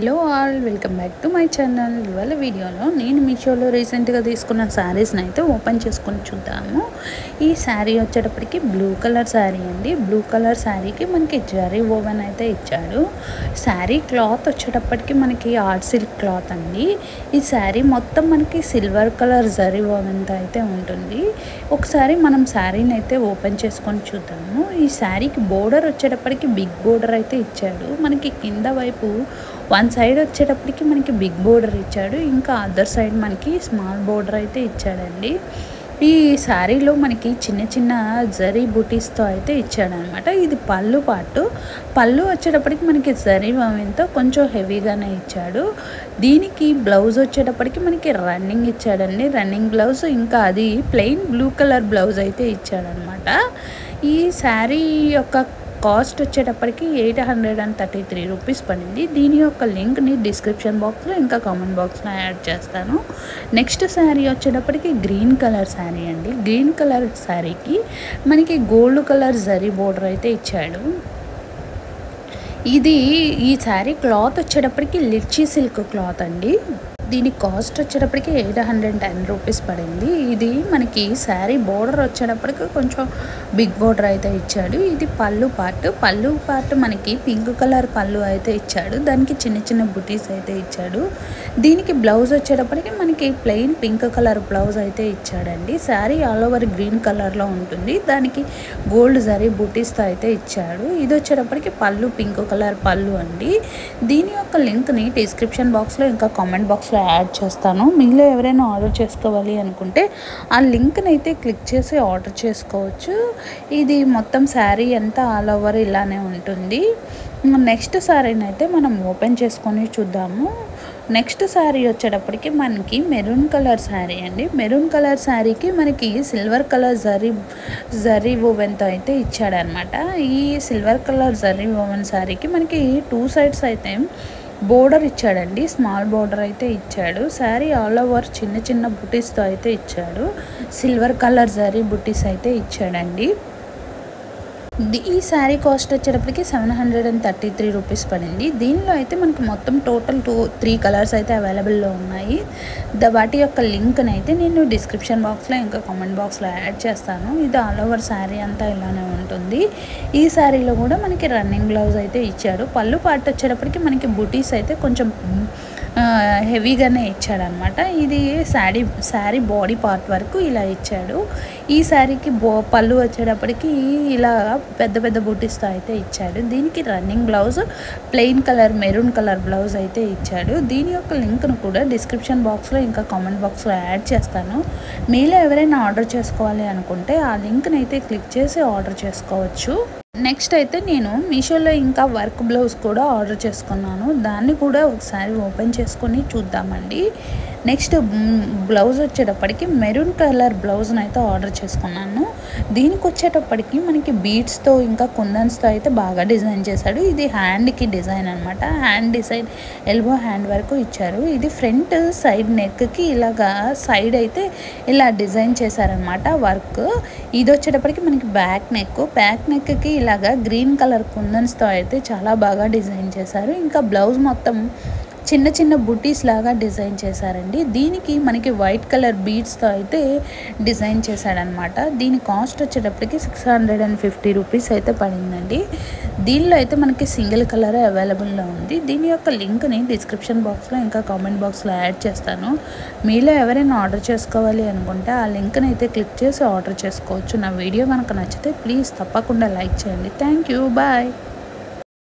Hello all, welcome back to my channel. ఇవాళ వీడియోలో నేను మీషోలో రీసెంట్గా తీసుకున్న శారీస్ని అయితే ఓపెన్ చేసుకొని చూద్దాము. ఈ శారీ వచ్చేటప్పటికి బ్లూ కలర్ శారీ అండి. బ్లూ కలర్ శారీకి మనకి జరీ ఓవెన్ అయితే ఇచ్చాడు. శారీ క్లాత్ వచ్చేటప్పటికి మనకి ఆర్ట్ సిల్క్ క్లాత్ అండి. ఈ శారీ మొత్తం మనకి సిల్వర్ కలర్ జరీ ఓవెన్తో అయితే ఉంటుంది. ఒకసారి మనం శారీని అయితే ఓపెన్ చేసుకొని చూద్దాము. ఈ శారీకి బోర్డర్ వచ్చేటప్పటికి బిగ్ బోర్డర్ అయితే ఇచ్చాడు. మనకి కింద వైపు వన్ సైడ్ వచ్చేటప్పటికి మనకి బిగ్ బోర్డర్ ఇచ్చాడు, ఇంకా అదర్ సైడ్ మనకి స్మాల్ బోర్డర్ అయితే ఇచ్చాడండి. ఈ శారీలో మనకి చిన్న చిన్న జరీ బూటీస్తో అయితే ఇచ్చాడనమాట. ఇది పళ్ళు పాటు. పళ్ళు వచ్చేటప్పటికి మనకి జరీ వవెన్తో కొంచెం హెవీగానే ఇచ్చాడు. దీనికి బ్లౌజ్ వచ్చేటప్పటికి మనకి రన్నింగ్ ఇచ్చాడండి, రన్నింగ్ బ్లౌజ్. ఇంకా అది ప్లెయిన్ బ్లూ కలర్ బ్లౌజ్ అయితే ఇచ్చాడనమాట. ఈ శారీ యొక్క కాస్ట్ వచ్చేటప్పటికి 833 రూపీస్ పడింది. దీని యొక్క లింక్ని డిస్క్రిప్షన్ బాక్స్లో ఇంకా కామెంట్ బాక్స్లో యాడ్ చేస్తాను. నెక్స్ట్ శారీ వచ్చేటప్పటికి గ్రీన్ కలర్ శారీ అండి. గ్రీన్ కలర్ శారీకి మనకి గోల్డ్ కలర్ జరీ బోర్డర్ అయితే ఇచ్చాడు. ఈ శారీ క్లాత్ వచ్చేటప్పటికి లిచ్చీ సిల్క్ క్లాత్ అండి. దీని కాస్ట్ వచ్చేటప్పటికి 810 రూపీస్ పడింది. ఇది మనకి శారీ బోర్డర్ వచ్చేటప్పటికి కొంచెం బిగ్ బోర్డర్ అయితే ఇచ్చాడు. ఇది పళ్ళు పార్ట్ మనకి పింక్ కలర్ పళ్ళు అయితే ఇచ్చాడు. దానికి చిన్న చిన్న బుటీస్ అయితే ఇచ్చాడు. దీనికి బ్లౌజ్ వచ్చేటప్పటికి మనకి ప్లెయిన్ పింక్ కలర్ బ్లౌజ్ అయితే ఇచ్చాడండి. శారీ ఆల్ ఓవర్ గ్రీన్ కలర్లో ఉంటుంది. దానికి గోల్డ్ జరీ బుటీస్తో అయితే ఇచ్చాడు. ఇది వచ్చేటప్పటికి పళ్ళు పింక్ కలర్ పళ్ళు అండి. దీని యొక్క లింక్ని డిస్క్రిప్షన్ బాక్స్లో ఇంకా కామెంట్ బాక్స్లో యాడ్ చేస్తాను. మీలో ఎవరైనా ఆర్డర్ చేసుకోవాలి అనుకుంటే ఆ లింక్ని అయితే క్లిక్ చేసి ఆర్డర్ చేసుకోవచ్చు. ఇది మొత్తం శారీ అంతా ఆల్ ఓవర్ ఇలానే ఉంటుంది. నెక్స్ట్ శారీని అయితే మనం ఓపెన్ చేసుకొని చూద్దాము. నెక్స్ట్ శారీ వచ్చేటప్పటికి మనకి మెరూన్ కలర్ శారీ అండి. మెరూన్ కలర్ శారీకి మనకి సిల్వర్ కలర్ జరీ ఓవెన్తో అయితే ఇచ్చాడనమాట. ఈ సిల్వర్ కలర్ జరీ ఓవెన్ శారీకి మనకి 2 సైడ్స్ అయితే బోర్డర్ ఇచ్చాడండి, స్మాల్ బోర్డర్ అయితే ఇచ్చాడు. శారీ ఆల్ ఓవర్ చిన్న చిన్న బుటీస్తో అయితే ఇచ్చాడు. సిల్వర్ కలర్ జరీ బుటీస్ అయితే ఇచ్చాడండి. ఈ శారీ కాస్ట్ వచ్చేటప్పటికి 733 రూపీస్ పడింది. దీనిలో అయితే మనకి మొత్తం టోటల్ 3 కలర్స్ అయితే అవైలబుల్లో ఉన్నాయి. వాటి యొక్క లింక్ని అయితే నేను డిస్క్రిప్షన్ బాక్స్లో ఇంకా కామెంట్ బాక్స్లో యాడ్ చేస్తాను. ఇది ఆల్ ఓవర్ శారీ అంతా ఇలానే ఉంటుంది. ఈ శారీలో కూడా మనకి రన్నింగ్ బ్లౌజ్ అయితే ఇచ్చాడు. పళ్ళు పార్ట్ వచ్చేటప్పటికి మనకి బుటీస్ అయితే కొంచెం హెవీగానే ఇచ్చాడనమాట. ఇది శారీ బాడీ పార్ట్ వరకు ఇలా ఇచ్చాడు. ఈ శారీకి పళ్ళు వచ్చేటప్పటికి ఇలా పెద్ద పెద్ద బూటీస్తో అయితే ఇచ్చాడు. దీనికి running blouse plain colour maroon colour blouse అయితే ఇచ్చాడు. దీని యొక్క లింక్ను కూడా డిస్క్రిప్షన్ బాక్స్లో ఇంకా కామెంట్ బాక్స్లో యాడ్ చేస్తాను. మీలో ఎవరైనా ఆర్డర్ చేసుకోవాలి అనుకుంటే ఆ లింక్ని అయితే క్లిక్ చేసి ఆర్డర్ చేసుకోవచ్చు. నెక్స్ట్ అయితే నేను మీషోలో ఇంకా వర్క్ బ్లౌజ్ కూడా ఆర్డర్ చేసుకున్నాను. దాన్ని కూడా ఒకసారి ఓపెన్ చేసుకొని చూద్దామండి. నెక్స్ట్ బ్లౌజ్ వచ్చేటప్పటికి మెరూన్ కలర్ బ్లౌజ్ని అయితే ఆర్డర్ చేసుకున్నాను. దీనికి వచ్చేటప్పటికి మనకి బీడ్స్తో ఇంకా కుందన్స్తో అయితే బాగా డిజైన్ చేశాడు. ఇది హ్యాండ్కి డిజైన్ అనమాట. హ్యాండ్ డిజైన్ ఎల్బో హ్యాండ్ వరకు ఇచ్చారు. ఇది ఫ్రంట్ సైడ్ నెక్కి ఇలాగా సైడ్ అయితే ఇలా డిజైన్ చేశారనమాట వర్క్. ఇది వచ్చేటప్పటికి మనకి బ్యాక్ నెక్కి ఇలాగా గ్రీన్ కలర్ కుందన్స్తో అయితే చాలా బాగా డిజైన్ చేశారు. ఇంకా బ్లౌజ్ మొత్తం చిన్న చిన్న బుటీస్ లాగా డిజైన్ చేశారండి. దీనికి మనకి వైట్ కలర్ బీడ్స్తో అయితే డిజైన్ చేశాడనమాట. దీని కాస్ట్ వచ్చేటప్పటికి 650 రూపీస్ అయితే పడిందండి. దీనిలో అయితే మనకి సింగిల్ కలర్ అవైలబుల్లో ఉంది. దీని యొక్క లింక్ని డిస్క్రిప్షన్ బాక్స్లో ఇంకా కామెంట్ బాక్స్లో యాడ్ చేస్తాను. మీలో ఎవరైనా ఆర్డర్ చేసుకోవాలి అనుకుంటే ఆ లింక్ని అయితే క్లిక్ చేసి ఆర్డర్ చేసుకోవచ్చు. నా వీడియో కనుక నచ్చితే ప్లీజ్ తప్పకుండా లైక్ చేయండి. Thank you, bye.